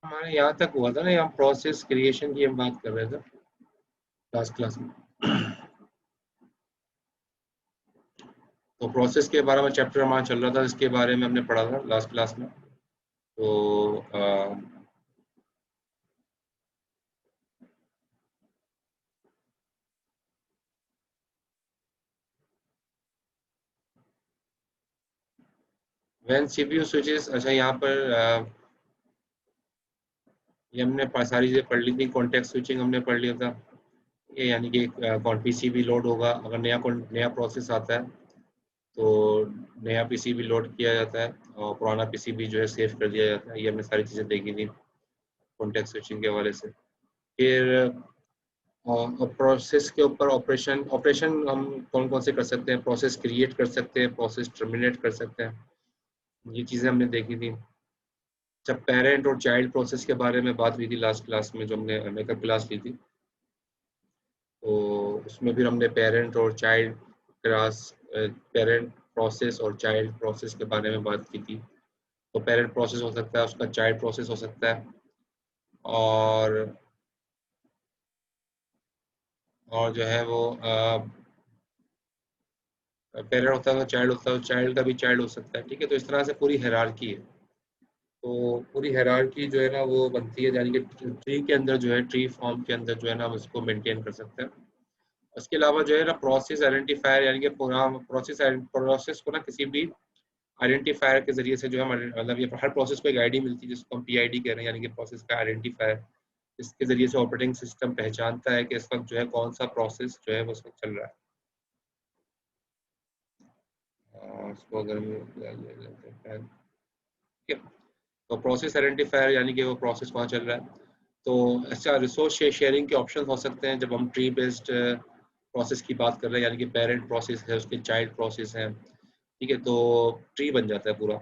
हमारे यहाँ तक हुआ था ना, यहाँ प्रोसेस क्रिएशन की हम बात कर रहे थे लास्ट क्लास में। तो प्रोसेस के बारे में चैप्टर हमारा चल रहा था, इसके बारे में हमने पढ़ा था लास्ट क्लास में। तो व्हेन सीपीयू स्विचेस, अच्छा यहाँ पर ये हमने सारी चीज़ें पढ़ ली थी। कॉन्टेक्स्ट स्विचिंग हमने पढ़ लिया था, ये यानी कि कौन पीसीबी लोड होगा अगर नया प्रोसेस आता है तो नया पीसीबी लोड किया जाता है और पुराना पीसीबी जो है सेव कर दिया जाता है। ये हमने सारी चीज़ें देखी थी कॉन्टेक्स्ट स्विचिंग के हवाले से। फिर और प्रोसेस के ऊपर ऑपरेशन ऑपरेशन हम कौन कौन से कर सकते हैं, प्रोसेस क्रिएट कर सकते हैं, प्रोसेस टर्मिनेट कर सकते हैं, ये चीज़ें हमने देखी थी। जब पेरेंट और चाइल्ड प्रोसेस के बारे में बात हुई थी लास्ट क्लास में, जो हमने मेकअप क्लास ली थी, तो उसमें भी हमने पेरेंट और चाइल्ड क्लास, पेरेंट प्रोसेस और चाइल्ड प्रोसेस के बारे में बात की थी। तो पेरेंट प्रोसेस हो सकता है, उसका चाइल्ड प्रोसेस हो सकता है, और जो है वो पेरेंट होता है तो चाइल्ड होता है, चाइल्ड का भी चाइल्ड हो सकता है। ठीक है, तो इस तरह से पूरी हायरार्की है। तो पूरी हायरार्की जो है ना वो बनती है, यानी कि ट्री के अंदर जो है, ट्री फॉर्म के अंदर जो है ना हम इसको मेंटेन कर सकते हैं। उसके अलावा जो है ना प्रोसेस आइडेंटिफायर, यानी कि पूरा प्रोसेस को ना किसी भी आइडेंटिफायर के जरिए से जो है मतलब ये हर प्रोसेस को एक आईडी मिलती है जिसको हम पीआईडी कह रहे हैं, यानी कि प्रोसेस का आइडेंटिफायर। इसके जरिए से ऑपरेटिंग सिस्टम पहचानता है कि इस वक्त जो है कौन सा प्रोसेस जो है वो उस वक्त चल रहा है। इसको अगर ठीक है, तो प्रोसेस आइडेंटिफायर यानी कि वो प्रोसेस वहाँ चल रहा है। तो अच्छा, रिसोर्स शेयरिंग के ऑप्शन हो सकते हैं जब हम ट्री बेस्ड प्रोसेस की बात कर रहे हैं, यानी कि पेरेंट प्रोसेस है, उसके चाइल्ड प्रोसेस है। ठीक है, तो ट्री बन जाता है पूरा।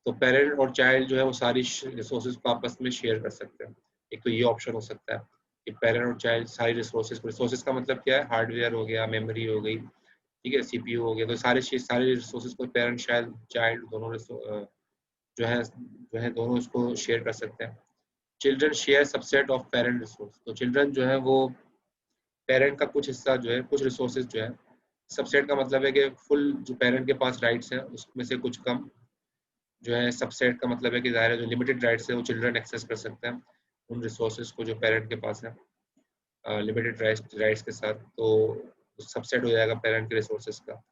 तो पेरेंट और चाइल्ड जो है वो सारी रिसोर्सेज को आपस में शेयर कर सकते हैं। एक तो ये ऑप्शन हो सकता है कि पेरेंट और चाइल्ड सारी रिसोर्सेज का मतलब क्या है, हार्डवेयर हो गया, मेमोरी हो गई, ठीक है, सीपीयू हो गया, तो सारे रिसोर्सेज को पेरेंट चाइल्ड चाइल्ड दोनों जो है दोनों इसको शेयर कर सकते हैं। Children share subset of parent resource, तो चिल्ड्रन जो है वो पेरेंट का कुछ हिस्सा जो है, कुछ रिसोर्सेज जो है, सबसेट का मतलब है कि फुल जो पेरेंट के पास राइट्स हैं उसमें से कुछ कम जो है, सबसेट का मतलब है कि ज़ाहिर है जो लिमिटेड राइट्स है वो चिल्ड्रन एक्सेस कर सकते हैं उन रिसोर्सेज को जो पेरेंट के पास है लिमिटेड राइट्स के साथ। तो सबसेट हो जाएगा पेरेंट के रिसोर्सेज का।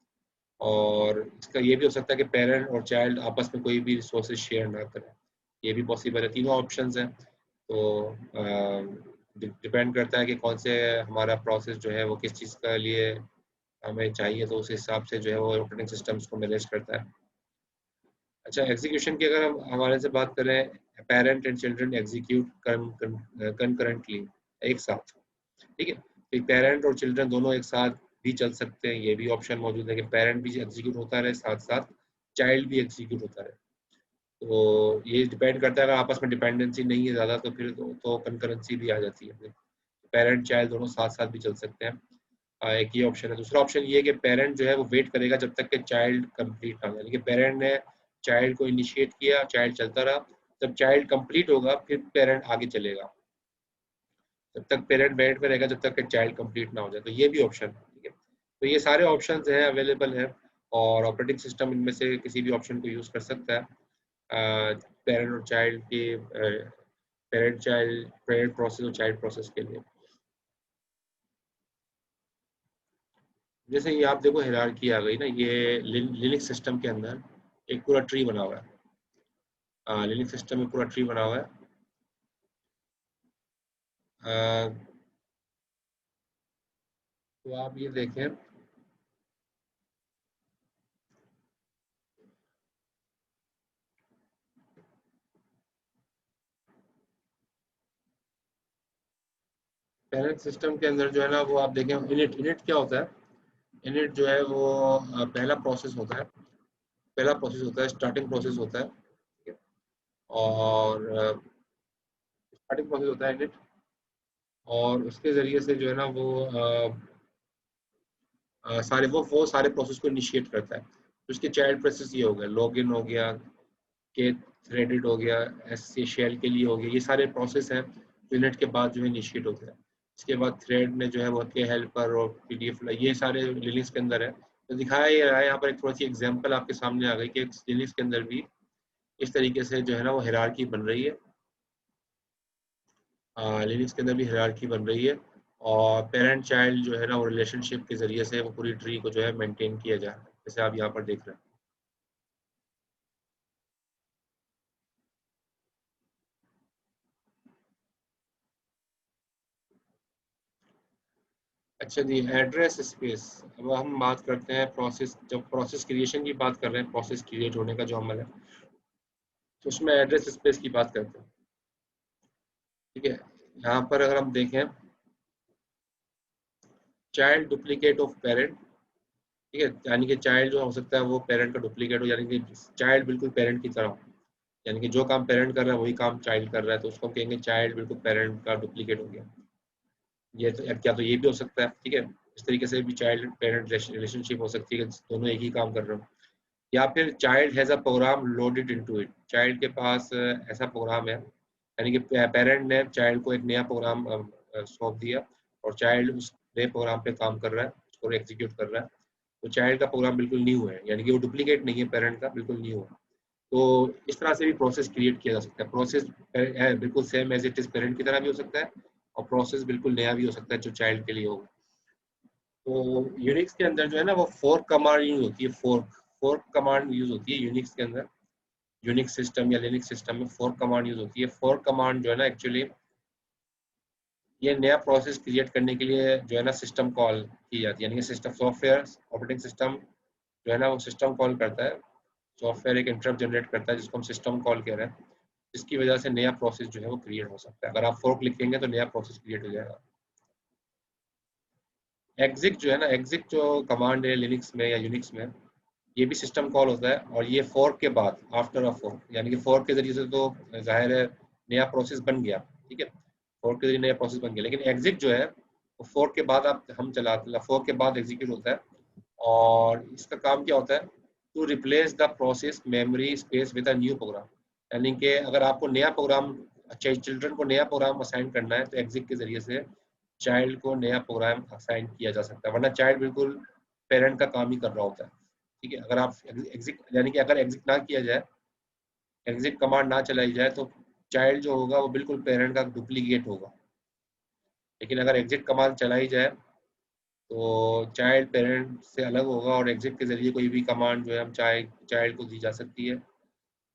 और इसका ये भी हो सकता है कि पेरेंट और चाइल्ड आपस में कोई भी रिसोर्सेज शेयर ना करें, ये भी पॉसिबल है। तीनों ऑप्शंस हैं। तो डिपेंड करता है कि कौन से हमारा प्रोसेस जो है वो किस चीज़ के लिए हमें चाहिए, तो उस हिसाब से जो है वो ऑपरेटिंग सिस्टम उसको मैनेज करता है। अच्छा, एग्जीक्यूशन की अगर हम हमारे से बात करें, parent and children execute concurrently, एक साथ। ठीक है, फिर पेरेंट और चिल्ड्रन दोनों एक साथ भी चल सकते हैं, ये भी ऑप्शन मौजूद है कि पेरेंट भी एग्जीक्यूट होता रहे, साथ साथ चाइल्ड भी एग्जीक्यूट होता रहे। तो ये डिपेंड करता है, अगर आपस में डिपेंडेंसी नहीं है ज़्यादा तो फिर तो कंकरेंसी भी आ जाती है। पेरेंट चाइल्ड दोनों साथ साथ भी चल सकते हैं। एक ये ऑप्शन है। दूसरा ऑप्शन ये है कि पेरेंट जो है वो वेट करेगा जब तक कि चाइल्ड कंप्लीट ना हो, यानी कि पेरेंट ने चाइल्ड को इनिशिएट किया, चाइल्ड चलता रहा, जब चाइल्ड कंप्लीट होगा फिर पेरेंट आगे चलेगा। जब तक पेरेंट वेट करेगा जब तक कि चाइल्ड कंप्लीट ना हो जाए, तो ये भी ऑप्शन है। ठीक है, तो ये सारे ऑप्शन हैं, अवेलेबल है, और ऑपरेटिंग सिस्टम इनमें से किसी भी ऑप्शन को यूज़ कर सकता है पेरेंट और चाइल्ड के पेरेंट प्रोसेस और चाइल्ड प्रोसेस के लिए। जैसे ये आप देखो हायरार्की आ गई ना, ये लिनक्स सिस्टम के अंदर एक पूरा ट्री बना हुआ है। लिनक्स सिस्टम में पूरा ट्री बना हुआ है। तो आप ये देखें, पेरेंट सिस्टम के अंदर जो है ना वो आप देखें, इनिट इनिट क्या होता है? इनिट जो है वो पहला प्रोसेस होता है, पहला प्रोसेस होता है, स्टार्टिंग प्रोसेस होता है, ठीक है? और स्टार्टिंग प्रोसेस होता है इनिट, और उसके ज़रिए से जो है ना वो सारे वो सारे प्रोसेस को इनिशिएट करता है। तो उसके चाइल्ड प्रोसेस ये हो गया, लॉगिन हो गया, के थ्रेडेड हो गया, एस सी शेल के लिए हो गया, ये सारे प्रोसेस हैं जो इनिट के बाद जो है इनिशिएट होते हैं। इसके बाद थ्रेड ने जो है वो के हेल्पर और पीडीएफ, ये सारे लिनक्स के अंदर है। तो दिखाया ये रहा है यहाँ पर, एक थोड़ी सी एग्जांपल आपके सामने आ गई कि लिनक्स के अंदर भी इस तरीके से जो है ना वो हायरार्की बन रही है, लिनक्स के अंदर भी हायरार्की बन रही है, और पेरेंट चाइल्ड जो है ना वो रिलेशनशिप के जरिए से वो पूरी ट्री को जो है मेंटेन किया जा रहा है, जैसे आप यहाँ पर देख रहे हैं। अच्छा जी, एड्रेस स्पेस। अब हम बात करते हैं प्रोसेस, जब प्रोसेस क्रिएशन की बात कर रहे हैं, प्रोसेस क्रिएट होने का जो अमल है, तो उसमें एड्रेस स्पेस की बात करते हैं, ठीक है? यहाँ पर अगर हम देखें, चाइल्ड डुप्लीकेट ऑफ पेरेंट, ठीक है, यानी कि चाइल्ड जो हो सकता है वो पेरेंट का डुप्लीकेट हो, यानी कि चाइल्ड बिल्कुल पेरेंट की तरह हो, यानी कि जो काम पेरेंट कर रहा है वही काम चाइल्ड कर रहा है, तो उसको हम कहेंगे चाइल्ड बिल्कुल पेरेंट का डुप्लीकेट हो गया। ये तो क्या, तो ये भी हो सकता है, ठीक है? इस तरीके से भी चाइल्ड पेरेंट रिलेशनशिप हो सकती है कि दोनों एक ही काम कर रहे हो। या फिर child has a program loaded into it, child के पास ऐसा प्रोग्राम है, यानी कि पेरेंट ने चाइल्ड को एक नया प्रोग्राम सौंप दिया, और चाइल्ड उस नए प्रोग्राम पे काम कर रहा है, उसको एग्जीक्यूट कर रहा है। तो चाइल्ड का प्रोग्राम बिल्कुल न्यू है, यानी कि वो डुप्लीकेट नहीं है पेरेंट का, बिल्कुल न्यू है। तो इस तरह से भी प्रोसेस क्रिएट किया जा सकता है। प्रोसेस बिल्कुल same as it is parent की तरह भी हो सकता है, और प्रोसेस बिल्कुल नया भी हो सकता है जो चाइल्ड के लिए होगा। तो यूनिक्स के अंदर जो है ना वो फोर्क कमांड यूज होती है, फोर्क फोर्क कमांड यूज होती है यूनिक्स के अंदर। यूनिक्स सिस्टम या लिनक्स सिस्टम में फोर्क कमांड यूज होती है। फोर्क कमांड जो है ना एक्चुअली ये नया प्रोसेस क्रिएट करने के लिए जो है ना सिस्टम कॉल की जाती है, यानी कि सिस्टम सॉफ्टवेयर ऑपरेटिंग सिस्टम जो है ना वो सिस्टम कॉल करता है। सॉफ्टवेयर एक इंटरप्ट जनरेट करता है जिसको हम सिस्टम कॉल कह रहे हैं, जिसकी वजह से नया प्रोसेस जो है वो क्रिएट हो सकता है। अगर आप फोर्क लिखेंगे तो नया प्रोसेस क्रिएट हो जाएगा। एग्जिट जो है ना, एग्जिट जो कमांड है लिनक्स में या यूनिक्स में, ये भी सिस्टम कॉल होता है, और ये फोर्क के बाद, आफ्टर अ फोर्क, यानी कि फोर्क के जरिए से तो जाहिर है नया प्रोसेस बन गया, ठीक है? फोर्क के जरिए नया प्रोसेस बन गया, लेकिन एग्जिट जो है वो फोर्क के बाद आप हम चलाते, फोर्क के बाद एग्जीक्यूट होता है। और इसका काम क्या होता है? To replace the process memory space with a new program, यानी कि अगर आपको नया प्रोग्राम, अच्छा चिल्ड्रन को नया प्रोग्राम असाइन करना है, तो एग्जिट के जरिए से चाइल्ड को नया प्रोग्राम असाइन किया जा सकता है, वरना चाइल्ड बिल्कुल पेरेंट का काम ही कर रहा होता है, ठीक है? अगर आप एग्जिट, यानी कि अगर एग्जिट ना किया जाए, एग्जिट कमांड ना चलाई जाए, तो चाइल्ड जो होगा वो बिल्कुल पेरेंट का डुप्लीकेट होगा। लेकिन अगर एग्जिट कमांड चलाई जाए तो चाइल्ड पेरेंट से अलग होगा, और एग्जिट के ज़रिए कोई भी कमांड जो है हम चाइल्ड को दी जा सकती है।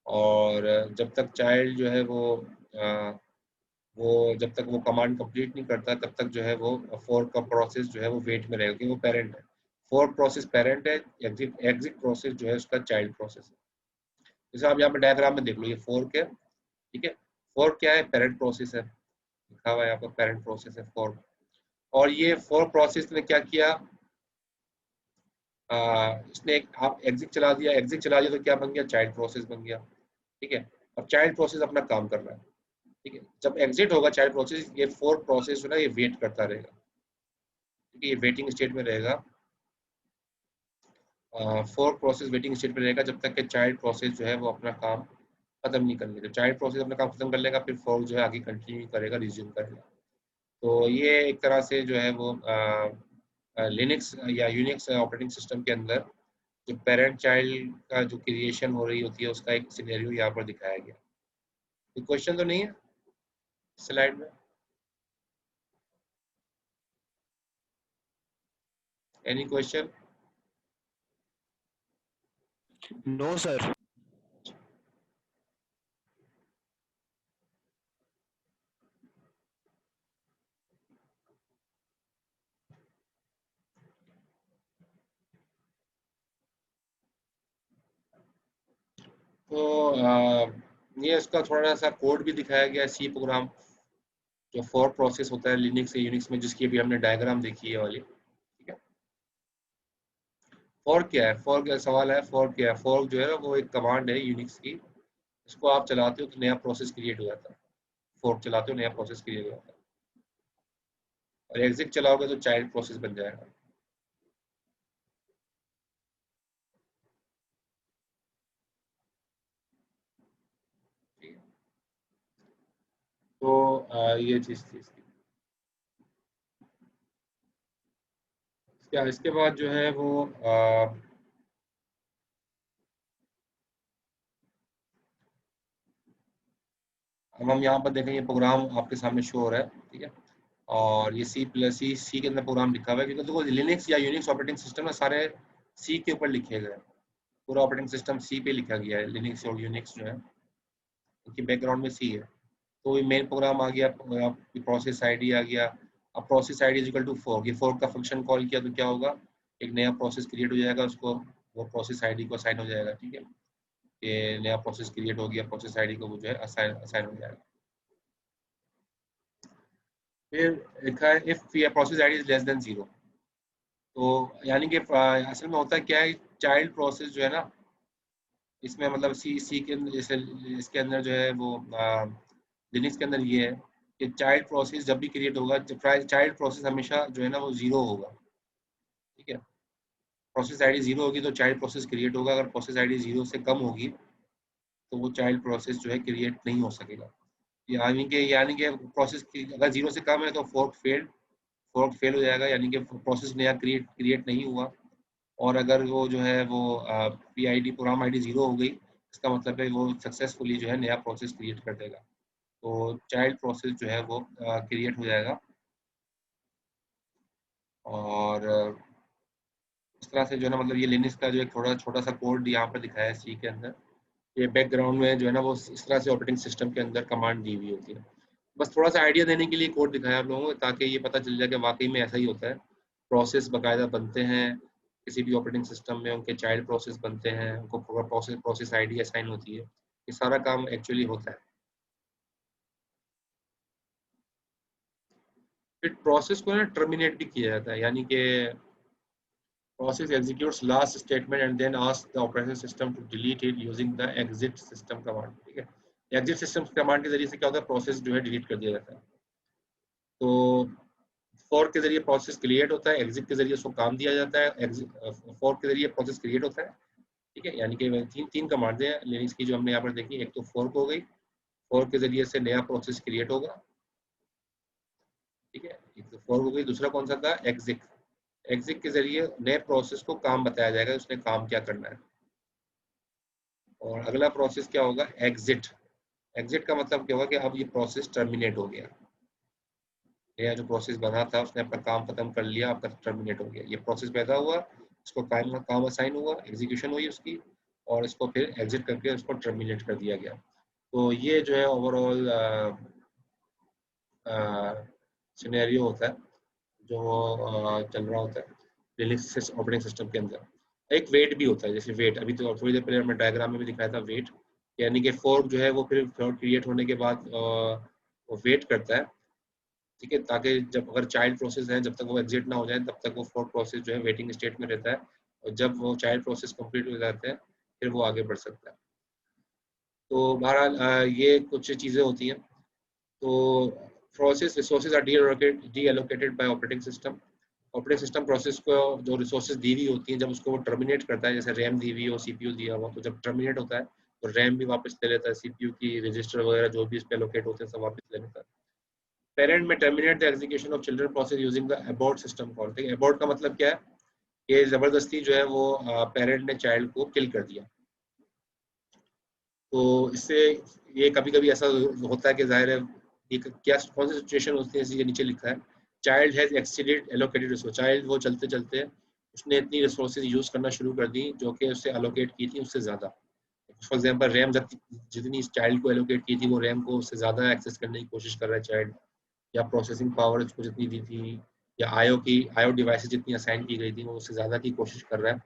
और जब तक चाइल्ड जो है अ, वो जब तक वो कमांड कंप्लीट नहीं करता, तब तक जो है वो फोर्क का प्रोसेस जो है वो वेट में रहेगा, क्योंकि वो पेरेंट है। फोर्क प्रोसेस पेरेंट है, एग्जिट एग्जिट प्रोसेस जो है उसका चाइल्ड प्रोसेस है। जैसे आप यहाँ पे डायग्राम में देख लो, ये फोर्क है, ठीक है? फोर्क क्या है? पेरेंट प्रोसेस है, लिखा हुआ है यहाँ पर पेरेंट प्रोसेस है फोर्क। और ये फोर्क प्रोसेस ने क्या किया, इसने एक आप एग्जिट चला दिया, एग्जिट चला दिया तो क्या बन गया? चाइल्ड प्रोसेस बन गया, ठीक है? अब चाइल्ड प्रोसेस अपना काम कर रहा है, ठीक है? जब एग्जिट होगा चाइल्ड प्रोसेस, ये फोर्क प्रोसेस जो है ना ये वेट करता रहेगा, ठीक है? ये वेटिंग स्टेट में रहेगा, फोर्क प्रोसेस वेटिंग स्टेट में रहेगा जब तक कि चाइल्ड प्रोसेस जो है वो अपना काम खत्म नहीं कर लेगा। जब चाइल्ड प्रोसेस अपना काम खत्म कर लेगा, फिर फोर्क जो है आगे कंटिन्यू करेगा, रिज्यूम करेगा। तो ये एक तरह से जो है वो लिनक्स या यूनिक्स ऑपरेटिंग सिस्टम के अंदर जो पेरेंट चाइल्ड का जो क्रिएशन हो रही होती है उसका एक सिनेरियो यहाँ पर दिखाया गया। कोई क्वेश्चन तो नहीं है स्लाइड में? Any question? No sir. तो ये इसका थोड़ा सा कोड भी दिखाया गया है, सी प्रोग्राम जो फोर्क प्रोसेस होता है लिनक्स या यूनिक्स में, जिसकी अभी हमने डायग्राम देखी है वाली। ठीक है, फोर्क क्या है? फोर्क सवाल है, फोर्क क्या है? फोर्क जो है ना वो एक कमांड है यूनिक्स की, इसको आप चलाते हो तो नया प्रोसेस क्रिएट हो जाता है। फोर्क चलाते हो नया प्रोसेस क्रिएट हो जाता है, और एग्जिट चलाओगे तो चाइल्ड प्रोसेस बन जाएगा। ठीक है, तो ये चीज थी इसकी। इसके बाद जो है वो अब हम यहाँ पर देखें, ये प्रोग्राम आपके सामने शो हो रहा है। ठीक है, और ये सी के अंदर प्रोग्राम लिखा हुआ है, क्योंकि देखो लिनक्स या यूनिक्स ऑपरेटिंग सिस्टम है सारे सी के ऊपर लिखे गए हैं। पूरा ऑपरेटिंग सिस्टम सी पे लिखा गया है, लिनक्स और यूनिक्स जो है उनकी बैकग्राउंड में सी है। तो ये मेन प्रोग्राम आ गया, प्रोसेस आईडी आ गया। अब process ID is equal to fork, ये फोर्क का फंक्शन कॉल किया तो क्या होगा, एक नया प्रोसेस क्रिएट हो जाएगा, उसको वो प्रोसेस आईडी को असाइन हो जाएगा। ठीक है, ये नया प्रोसेस क्रिएट हो गया, प्रोसेस आईडी को वो जो है असाइन असाइन हो जाएगा। फिर लिखा है if process ID is less than 0, तो यानी कि असल में होता क्या है, चाइल्ड प्रोसेस जो है ना, इसमें मतलब सी के अंदर जैसे इसके अंदर जो है वो लिनक्स के अंदर ये है कि चाइल्ड प्रोसेस जब भी क्रिएट होगा, चाइल्ड प्रोसेस हमेशा जो है ना वो 0 होगा। ठीक है, प्रोसेस आईडी 0 होगी तो चाइल्ड प्रोसेस क्रिएट होगा, अगर प्रोसेस आईडी 0 से कम होगी तो वो चाइल्ड प्रोसेस जो है क्रिएट नहीं हो सकेगा। यानी कि प्रोसेस अगर 0 से कम है तो फोर्क फेल हो जाएगा, यानी कि प्रोसेस नया क्रिएट नहीं हुआ। और अगर वो जो है वो P I D program I D 0 हो गई, इसका मतलब है वो सक्सेसफुली जो है नया प्रोसेस क्रिएट कर देगा, तो चाइल्ड प्रोसेस जो है वो क्रिएट हो जाएगा। और इस तरह से जो है ना, मतलब ये लिनक्स का जो एक थोड़ा छोटा सा कोड यहाँ पर दिखाया है सी के अंदर, ये बैकग्राउंड में जो है ना वो इस तरह से ऑपरेटिंग सिस्टम के अंदर कमांड दी हुई होती है। बस थोड़ा सा आइडिया देने के लिए कोड दिखाया आप लोगों को, ताकि ये पता चल जाए कि वाकई में ऐसा ही होता है। प्रोसेस बाकायदा बनते हैं किसी भी ऑपरेटिंग सिस्टम में, उनके चाइल्ड प्रोसेस बनते हैं, उनको प्रोसेस प्रोसेस आईडी असाइन होती है, ये सारा काम एक्चुअली होता है। फिर प्रोसेस को ना टर्मिनेट भी किया जाता है, यानी कि process executes last statement and then asks the operation system to delete it using the exit system command। ठीक है, exit system command के जरिए से क्या होता है, प्रोसेस जो है डिलीट कर दिया जाता है। तो फॉर के जरिए प्रोसेस क्रिएट होता है, एग्जिट के जरिए उसको काम दिया जाता है। फॉर के जरिए प्रोसेस क्रिएट होता है। ठीक है, यानी कि तीन तीन कमांड हैं लिनक्स की जो हमने यहाँ पर देखी, एक तो फोर्क हो गई, फोर्क के जरिए से नया प्रोसेस क्रिएट होगा। ठीक है, एक तो फोर्क हो गई, दूसरा कौन सा था, एग्जिट। एग्जिट के जरिए नए प्रोसेस को काम बताया जाएगा, उसने काम क्या करना है। और अगला प्रोसेस क्या होगा, एग्जिट। एग्जिट का मतलब क्या होगा कि अब ये प्रोसेस टर्मिनेट हो गया, ये जो प्रोसेस बना था उसने अपना काम खत्म कर लिया, आपका टर्मिनेट हो गया। ये प्रोसेस पैदा हुआ, उसको काम असाइन हुआ, एग्जीक्यूशन हुई उसकी, और इसको फिर एग्जिट करके उसको टर्मिनेट कर दिया गया। तो ये जो है ओवरऑल सिनेरियो होता है जो चल रहा होता है लिनक्स ऑपरेटिंग सिस्टम के अंदर। एक वेट भी होता है, जैसे वेट अभी तो थोड़ी देर पहले हमने डायग्राम में भी दिखाया था, वेट यानी कि फोर्क जो है वो फिर क्रिएट होने के बाद वो वेट करता है। ठीक है, ताकि जब अगर चाइल्ड प्रोसेस है, जब तक वो एग्जिट ना हो जाए तब तक वो फोर्क प्रोसेस जो है वेटिंग स्टेट में रहता है, और जब वो चाइल्ड प्रोसेस कंप्लीट हो जाते हैं फिर वो आगे बढ़ सकता है। तो बहरहाल ये कुछ चीज़ें होती हैं। तो process resources R D allocated by operating system. Operating system process को जो रिसोर्सेज दी हुई होती हैं, जब उसको वो टर्मिनेट करता है, जैसे रैम दी हुई हो, सीपीयू दिया हुआ, तो जब टर्मिनेट होता है तो रैम भी वापस ले लेता है, सीपीयू की रजिस्टर वगैरह जो भी इस पे एलोकेट होते हैं सब वापस ले लेता है। पेरेंट में terminate the execution of children process using the abort system call. ठीक है, अबॉर्ट का मतलब क्या है, कि जबरदस्ती जो है वो पेरेंट ने चाइल्ड को किल कर दिया। तो इससे ये कभी कभी ऐसा होता है कि जाहिर है ये क्या कौन सी सिचुएशन होती है, ये नीचे लिखा है, child has exceeded allocated resource. Child वो चलते चलते उसने इतनी रिसोर्सेज यूज करना शुरू कर दी जो कि उससे एलोकेट की थी उससे ज़्यादा। फॉर एग्जांपल रैम जितनी इस चाइल्ड को एलोकेट की थी, वो रैम को उससे ज़्यादा एक्सेस करने की कोशिश कर रहा है चाइल्ड, या प्रोसेसिंग पावर उसको जितनी दी थी, या आईओ डिवाइसेस जितनी असाइन की गई थी वो उससे ज़्यादा की कोशिश कर रहा है।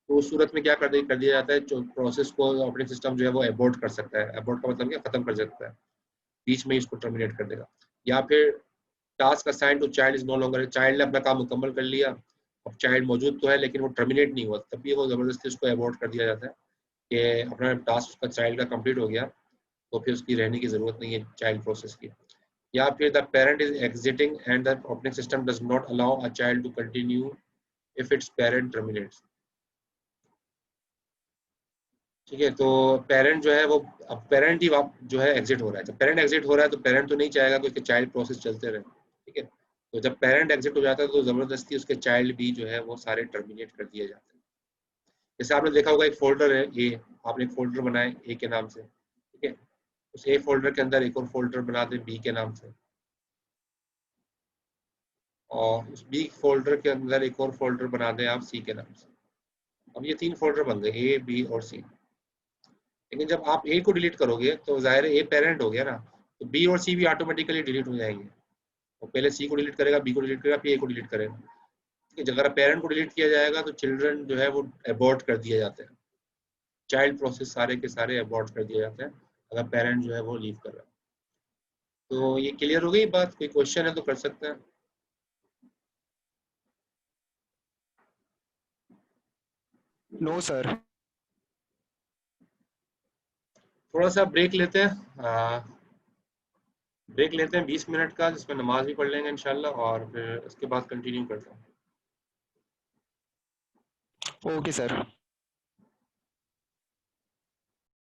तो उस सूरत में क्या कर दिया जाता है, जो प्रोसेस को ऑपरेटिंग सिस्टम जो है वो एबॉर्ट कर सकता है। एबॉर्ट का मतलब क्या, खत्म कर सकता है, बीच में ही इसको टर्मिनेट कर देगा। या फिर task assign to child is no longer, child ने अपना काम मुकम्मल कर लिया, अब चाइल्ड मौजूद तो है लेकिन वो टर्मिनेट नहीं हुआ, तब भी वो जबरदस्ती उसको एबॉर्ट कर दिया जाता है कि अपना टास्क उसका चाइल्ड का कंप्लीट हो गया, तो फिर उसकी रहने की जरूरत नहीं है चाइल्ड प्रोसेस की। या फिर the parent is exiting and the operating system does not allow a child to continue if its parent terminates. ठीक है, तो पेरेंट जो है वो, अब पेरेंट ही जो है एग्जिट हो रहा है, जब पेरेंट एग्जिट हो रहा है तो पेरेंट तो नहीं चाहेगा कि उसके चाइल्ड प्रोसेस चलते रहे। ठीक है, तो जब पेरेंट एग्जिट हो जाता है तो जबरदस्ती उसके चाइल्ड भी जो है वो सारे टर्मिनेट कर दिए जाते हैं। जैसे आपने देखा होगा एक फोल्डर है ए, आपने एक फोल्डर बनाए ए के नाम से, ठीक है, उस ए फोल्डर के अंदर एक और फोल्डर बना दें बी के नाम से, और उस बी फोल्डर के अंदर एक और फोल्डर बना दें आप सी के नाम से। अब ये 3 फोल्डर बन गए, ए बी और सी। लेकिन जब आप ए को डिलीट करोगे तो जाहिर है ए पेरेंट हो गया ना, तो बी और सी भी ऑटोमेटिकली डिलीट हो जाएंगे। वो पहले सी को डिलीट करेगा, बी को डिलीट करेगा, फिर ए को डिलीट करेगा। ठीक है, अगर पेरेंट को डिलीट किया जाएगा तो चिल्ड्रन जो है वो अबॉर्ट कर दिए जाते हैं, चाइल्ड प्रोसेस सारे के सारे अबॉर्ट कर दिए जाते हैं अगर पेरेंट जो है वो लीव कर रहा है। तो ये क्लियर हो गई बात, कोई क्वेश्चन है तो कर सकते हैं। No sir. थोड़ा सा ब्रेक लेते हैं, ब्रेक लेते हैं 20 मिनट का, जिसमें नमाज भी पढ़ लेंगे इंशाल्लाह, और फिर उसके बाद कंटिन्यू करते हैं। Okay sir.